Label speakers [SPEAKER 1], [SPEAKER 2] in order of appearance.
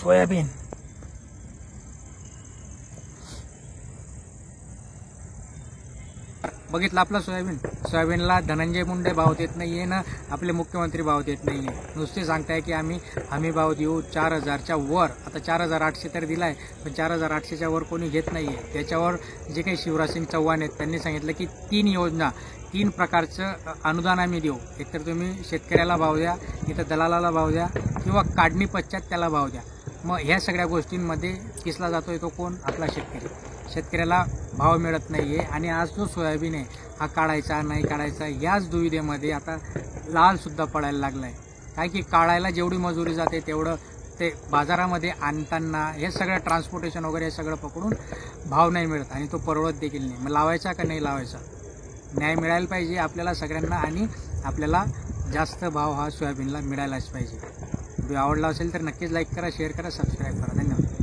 [SPEAKER 1] Soybean
[SPEAKER 2] बघितलं आपलं सोयाबीनला धनंजय मुंडे भाव देत नाहीये ना, आपले मुख्यमंत्री भाव देत नाहीये. नुसते सांगताय की आम्ही हमी भाव देऊ 4,000च्या वर. आता 4,800 तर दिलाय, पण 4,800च्या वर कोणी घेत नाहीये. त्याच्यावर जे काही शिवराजसिंग चौहान आहेत त्यांनी सांगितलं की 3 योजना 3 प्रकारचं अनुदान आम्ही देऊ. एकतर तुम्ही शेतकऱ्याला भाव द्या, इथं दलालाला भाव द्या, किंवा काढणी पश्चात त्याला भाव द्या. मग ह्या सगळ्या गोष्टींमध्ये किसला जातोय तो कोण? आपला शेतकरी. शेतकऱ्याला भाव मिळत नाहीये. आणि आज जो सोयाबीन आहे हा काढायचा नाही काढायचा याच दुविधेमध्ये आता लाल सुद्धा पडायला लागलाय. काय की काढायला जेवढी मजुरी जाते तेवढं ते बाजारामध्ये आणताना हे सगळं ट्रान्सपोर्टेशन वगैरे हे सगळं पकडून भाव नाही मिळत आणि तो परवडत देखील नाही. मग लावायचा का नाही लावायचा? न्याय मिळायला पाहिजे आपल्याला सगळ्यांना, आणि आपल्याला जास्त भाव हा सोयाबीनला मिळायलाच पाहिजे. व्हिडिओ आवडला असेल तर नक्कीच लाईक करा, शेअर करा, सबस्क्राईब करा. धन्यवाद.